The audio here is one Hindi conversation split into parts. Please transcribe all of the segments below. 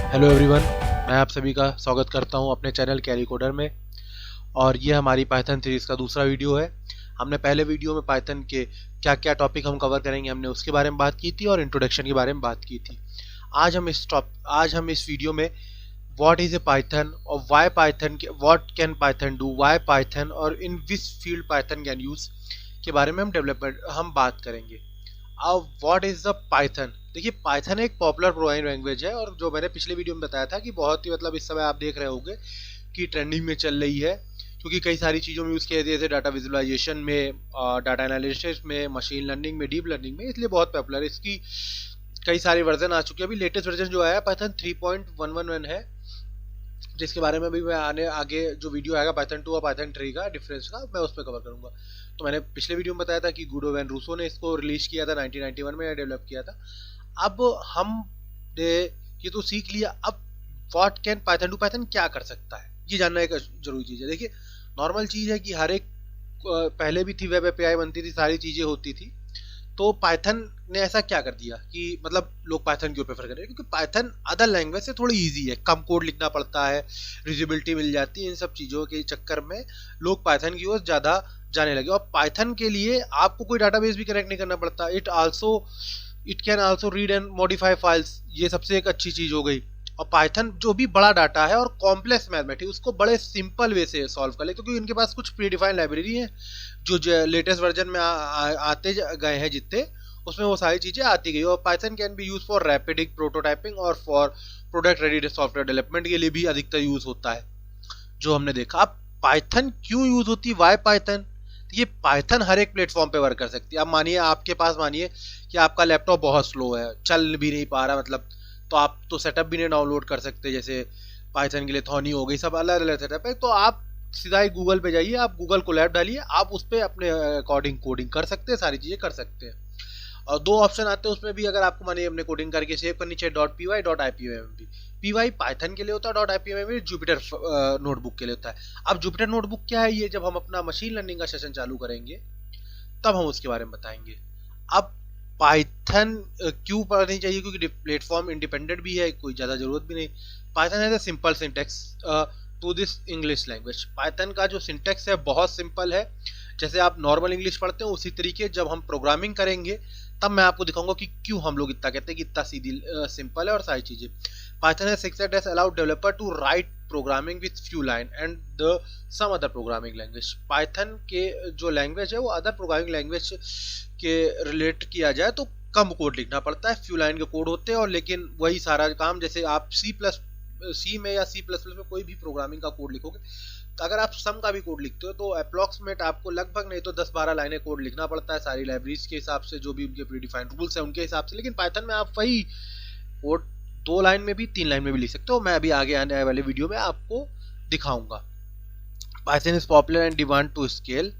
हेलो एवरीवन, मैं आप सभी का स्वागत करता हूं अपने चैनल कैरी कोडर में। और ये हमारी पाइथन सीरीज़ का दूसरा वीडियो है। हमने पहले वीडियो में पाइथन के क्या क्या टॉपिक हम कवर करेंगे हमने उसके बारे में बात की थी और इंट्रोडक्शन के बारे में बात की थी। आज हम इस वीडियो में व्हाट इज ए पाइथन और why Python, what can Python do, why Python और in which field Python can use के बारे में हम बात करेंगे। अब व्हाट इज द पाइथन। देखिए, पाइथन एक पॉपुलर प्रोग्रामिंग लैंग्वेज है और जो मैंने पिछले वीडियो में बताया था कि बहुत ही इस समय आप देख रहे होंगे कि ट्रेंडिंग में चल रही है, क्योंकि कई सारी चीज़ों में यूज़ किया जाता है, जैसे डाटा विजुअलाइजेशन में, डाटा एनालिसिस में, मशीन लर्निंग में, डीप लर्निंग में, इसलिए बहुत पॉपुलर है। इसकी कई सारे वर्जन आ चुके हैं। अभी लेटेस्ट वर्जन जो आया पाइथन 3.111 है, जिसके बारे में भी मैं आगे जो वीडियो आएगा पाइथन 2 और पाइथन 3 का डिफरेंस का, मैं उस पर कवर करूंगा। तो मैंने पिछले वीडियो में बताया था कि गुडो वैन रूसो ने इसको रिलीज किया था 1991 में, डेवलप किया था। अब हम ये तो सीख लिया, अब what can Python do, Python क्या कर सकता है, ये जानना एक जरूरी चीज़ है। देखिए, नॉर्मल चीज़ है कि हर एक पहले भी थी, वेब एपीआई बनती थी, सारी चीज़ें होती थी। तो पाइथन ने ऐसा क्या कर दिया कि लोग पाइथन क्यों प्रेफर कर रहे हैं, क्योंकि पाइथन अदर लैंग्वेज से थोड़ी इजी है, कम कोड लिखना पड़ता है, रीयूजेबिलिटी मिल जाती है। इन सब चीज़ों के चक्कर में लोग पाइथन की ओर ज़्यादा जाने लगे। और पाइथन के लिए आपको कोई डाटाबेस भी कनेक्ट नहीं करना पड़ता। It can also read and modify files, ये सबसे एक अच्छी चीज़ हो गई। और पाइथन जो भी बड़ा डाटा है और कॉम्प्लेक्स मैथमेटिक्स, उसको बड़े सिंपल वे से सॉल्व कर ले, क्योंकि इनके पास कुछ प्रीडिफाइंड लाइब्रेरी है जो लेटेस्ट वर्जन में आते गए हैं जितने, उसमें वो सारी चीज़ें आती गई। और Python can be use for rapid prototyping और for product ready software development के लिए भी अधिकतर यूज होता है, जो हमने देखा। अब पाइथन क्यों यूज होती है, वाई पाइथन। ये पाइथन हर एक प्लेटफॉर्म पे वर्क कर सकती है। अब मानिए आपके पास, मानिए कि आपका लैपटॉप बहुत स्लो है, चल भी नहीं पा रहा, तो आप तो सेटअप भी नहीं डाउनलोड कर सकते, जैसे पाइथन के लिए थॉनी हो गई, सब अलग अलग सेटअप है। तो आप सीधा ही गूगल पे जाइए, आप गूगल कोलैब डालिए, आप उस पर अपने अकॉर्डिंग कोडिंग कर सकते हैं, सारी चीज़ें कर सकते हैं। और दो ऑप्शन आते हैं उसमें भी, अगर आपको मानिए अपने कोडिंग करके सेव करनी चाहिए, .py .ipymt। py पाइथन के लिए होता है, .ipymt जुपिटर नोटबुक के लिए होता है। अब जुपिटर नोटबुक क्या है, ये जब हम अपना मशीन लर्निंग का सेशन चालू करेंगे तब हम उसके बारे में बताएंगे। अब पाइथन क्यों पढ़नी चाहिए, क्योंकि प्लेटफॉर्म इंडिपेंडेंट भी है, कोई ज़्यादा जरूरत भी नहीं। पाइथन है simple syntax to this English language. Python का जो सिंटेक्स है बहुत सिंपल है, जैसे आप नॉर्मल इंग्लिश पढ़ते हो उसी तरीके जब हम प्रोग्रामिंग करेंगे तब मैं आपको दिखाऊंगा कि क्यों हम लोग इतना कहते हैं कि इतना सीधी सिंपल है और सारी चीज़ें। पाइथन है six allowed developer to write programming with few line and the some other programming language. Python के जो लैंग्वेज है वो अदर प्रोग्रामिंग लैंग्वेज के रिलेट किया जाए तो कम कोड लिखना पड़ता है, फ्यू लाइन के कोड होते हैं। और लेकिन वही सारा काम, जैसे आप सी में या C++ में कोई भी प्रोग्रामिंग का कोड लिखोगे, तो अगर आप सम का भी कोड लिखते हो तो अप्रोक्सीमेट आपको लगभग नहीं तो 10-12 लाइनें कोड लिखना पड़ता है, सारी लाइब्रेरीज के हिसाब से, जो भी उनके प्रीडिफाइंड रूल्स हैं उनके हिसाब से। लेकिन पाइथन में आप वही कोड 2 लाइन में भी 3 लाइन में भी लिख सकते हो। मैं अभी आगे आने वाले वीडियो में आपको दिखाऊंगा। Python is popular and demand to scale.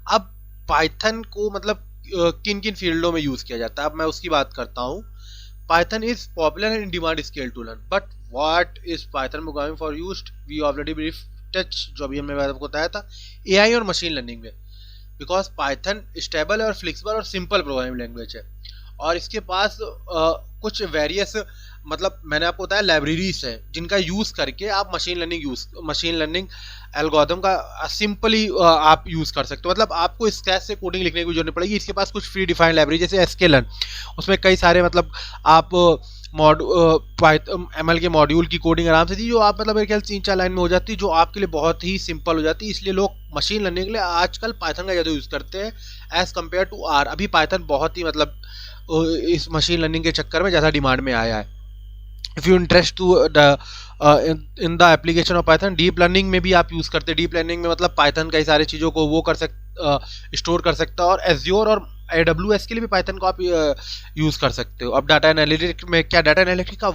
अब पाइथन को किन किन फील्डों में यूज किया जाता है, अब मैं उसकी बात करता हूँ। Python is popular and demand scale to learn, but what is python programming for used, we already brief touch, जो अभी हमने आपको बताया था, एआई और मशीन लर्निंग में। बिकॉज पाइथन स्टेबल और फ्लेक्सिबल और सिंपल प्रोग्रामिंग लैंग्वेज है, और इसके पास कुछ वेरियस मैंने आपको बताया लाइब्रेरीज हैं जिनका यूज करके आप मशीन लर्निंग एल्गोरिथम का सिंपली आप यूज कर सकते हो। आपको स्क्रैच से कोडिंग लिखने की जरूरत पड़ेगी। इसके पास कुछ फ्री डिफाइंड लाइब्रेरी जैसे sklearn, उसमें कई सारे आप ML के मॉड्यूल की कोडिंग आराम से थी, जो आप मेरे ख्याल 3-4 लाइन में हो जाती है, जो आपके लिए बहुत ही सिंपल हो जाती है। इसलिए लोग मशीन लर्निंग के लिए आजकल पाइथन का ज़्यादा यूज़ करते हैं एज कम्पेयर टू आर। अभी पाइथन बहुत ही इस मशीन लर्निंग के चक्कर में ज़्यादा डिमांड में आया है। If you interest to in the application of python, deep learning में भी आप यूज़ करते हैं। डीप लर्निंग में पाइथन कई सारी चीज़ों को वो स्टोर कर सकता है, और एज्योर और AWS के लिए भी पाइथन को आप यूज़ कर सकते हो। अब डाटा एनालिटिक्स में क्या, डाटा एनालिटिक्स का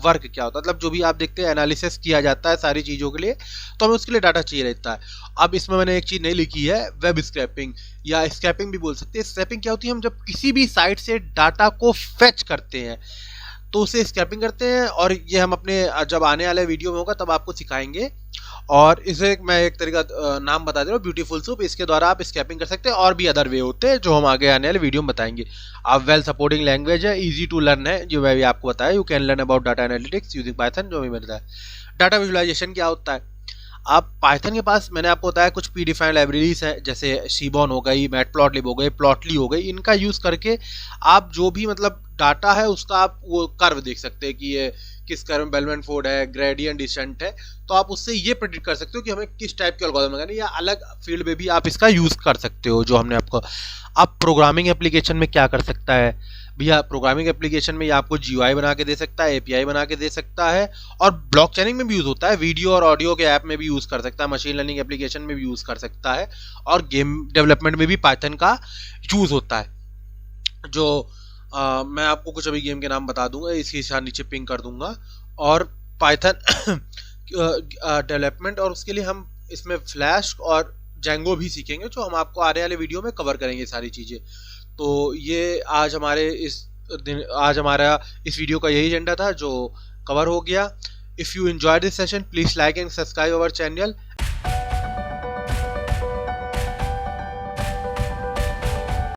वर्क क्या होता है, जो भी आप देखते हैं एनालिसिस किया जाता है सारी चीज़ों के लिए, तो हमें उसके लिए डाटा चाहिए रहता है। अब इसमें मैंने एक चीज़ नहीं लिखी है, वेब स्क्रैपिंग या स्क्रैपिंग भी बोल सकते हैं। स्क्रैपिंग क्या होती है, हम जब किसी भी साइट से डाटा को फेच करते हैं तो उसे स्क्रैपिंग करते हैं, और ये हम अपने जब आने वाले वीडियो में होगा तब आपको सिखाएंगे। और इसे मैं एक तरीका नाम बता दे रहा हूँ, ब्यूटीफुल सूप। इसके द्वारा आप स्क्रैपिंग कर सकते हैं, और भी अदर वे होते हैं जो हम आगे आने वाले वीडियो में बताएंगे। आप वेल सपोर्टिंग लैंग्वेज है, इजी टू लर्न है, जो मैं भी आपको बताया। You can learn about data analytics using Python, जो भी मैंने बताया। डाटा विजुअलाइजेशन क्या होता है? आप पाइथन के पास, मैंने आपको बताया, कुछ प्री डिफाइंड लाइब्रेरीज हैं, जैसे सीबॉन हो गई, मैटप्लॉटलिब हो गई, प्लॉटली हो गई। इनका यूज करके आप जो भी मतलब डाटा है उसका आप वो कर्व देख सकते हैं कि ये किस कर्व में बेलमैन फोर्ड है, ग्रेडियंट डिसेंट है। तो आप उससे ये प्रेडिक्ट कर सकते हो कि हमें किस टाइप के एल्गोरिथम लगाना है, या अलग फील्ड में भी आप इसका यूज कर सकते हो, जो हमने आपको। आप प्रोग्रामिंग एप्लीकेशन में क्या कर सकता है भैया? प्रोग्रामिंग एप्लीकेशन में ये आपको जीयूआई बना के दे सकता है, एपीआई बना के दे सकता है, और ब्लॉकचेनिंग में भी यूज होता है, वीडियो और ऑडियो के ऐप में भी यूज कर सकता है, मशीन लर्निंग एप्लीकेशन में भी यूज कर सकता है, और गेम डेवलपमेंट में भी पाइथन का यूज होता है। जो मैं आपको कुछ अभी गेम के नाम बता दूंगा, इसकी साथ नीचे पिंग कर दूंगा। और पाइथन डेवलपमेंट, और उसके लिए हम इसमें फ्लैश और जेंगो भी सीखेंगे, जो हम आपको आने वाले वीडियो में कवर करेंगे सारी चीज़ें। तो ये आज हमारा इस वीडियो का यही एजेंडा था, जो कवर हो गया। If you enjoy this session, please like and subscribe our channel.